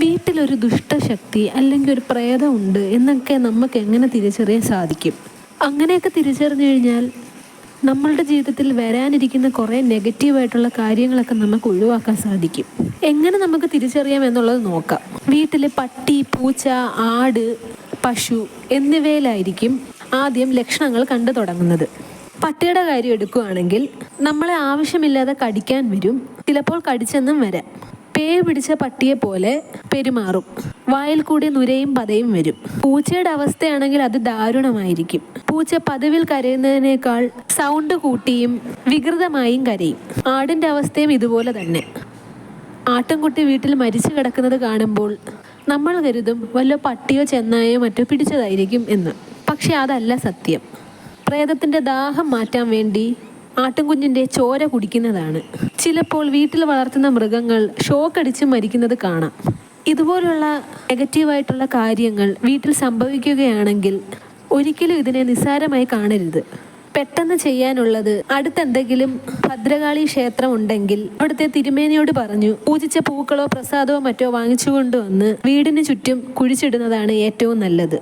വീട്ടിലൊരു ദുഷ്ടശക്തി അല്ലെങ്കിൽ ഒരു പ്രേതമുണ്ട് എന്നൊക്കെ നമുക്ക് എങ്ങനെ തിരിച്ചറിയാൻ സാധിക്കും? അങ്ങനെയൊക്കെ തിരിച്ചറിഞ്ഞു കഴിഞ്ഞാൽ നമ്മളുടെ ജീവിതത്തിൽ വരാനിരിക്കുന്ന കുറേ നെഗറ്റീവായിട്ടുള്ള കാര്യങ്ങളൊക്കെ നമുക്ക് ഒഴിവാക്കാൻ സാധിക്കും. എങ്ങനെ നമുക്ക് തിരിച്ചറിയാം എന്നുള്ളത് നോക്കാം. വീട്ടിൽ പട്ടി, പൂച്ച, ആട്, പശു എന്നിവയിലായിരിക്കും ആദ്യം ലക്ഷണങ്ങൾ കണ്ടു തുടങ്ങുന്നത്. പട്ടിയുടെ കാര്യം എടുക്കുകയാണെങ്കിൽ നമ്മളെ ആവശ്യമില്ലാതെ കടിക്കാൻ വരും, ചിലപ്പോൾ കടിച്ചെന്നും വരാം. പേ പിടിച്ച പട്ടിയെ പോലെ പെരുമാറും, വായിൽ കൂടി നുരയും പതയും വരും. പൂച്ചയുടെ അവസ്ഥയാണെങ്കിൽ അത് ദാരുണമായിരിക്കും. പൂച്ച പതിവിൽ കരയുന്നതിനേക്കാൾ സൗണ്ട് കൂട്ടിയും വികൃതമായും കരയും. ആടിൻ്റെ അവസ്ഥയും ഇതുപോലെ തന്നെ. ആട്ടിൻകുട്ടി വീട്ടിൽ മരിച്ചു കിടക്കുന്നത് കാണുമ്പോൾ നമ്മൾ കരുതും വല്ല പട്ടിയോ ചെന്നായോ മറ്റോ പിടിച്ചതായിരിക്കും എന്ന്. പക്ഷെ അതല്ല സത്യം. പ്രേതത്തിൻ്റെ ദാഹം മാറ്റാൻ വേണ്ടി ആട്ടിൻകുഞ്ഞിൻ്റെ ചോര കുടിക്കുന്നതാണ്. ചിലപ്പോൾ വീട്ടിൽ വളർത്തുന്ന മൃഗങ്ങൾ ഷോക്കടിച്ച് മരിക്കുന്നത് കാണാം. ഇതുപോലുള്ള നെഗറ്റീവായിട്ടുള്ള കാര്യങ്ങൾ വീട്ടിൽ സംഭവിക്കുകയാണെങ്കിൽ ഒരിക്കലും ഇതിനെ നിസ്സാരമായി കാണരുത്. പെട്ടെന്ന് ചെയ്യാനുള്ളത്, അടുത്തെന്തെങ്കിലും ഭദ്രകാളി ക്ഷേത്രം ഉണ്ടെങ്കിൽ അവിടുത്തെ തിരുമേനിയോട് പറഞ്ഞു പൂജിച്ച പൂക്കളോ പ്രസാദമോ മറ്റോ വാങ്ങിച്ചു കൊണ്ടുവന്ന് വീടിന് ചുറ്റും കുഴിച്ചിടുന്നതാണ് ഏറ്റവും നല്ലത്.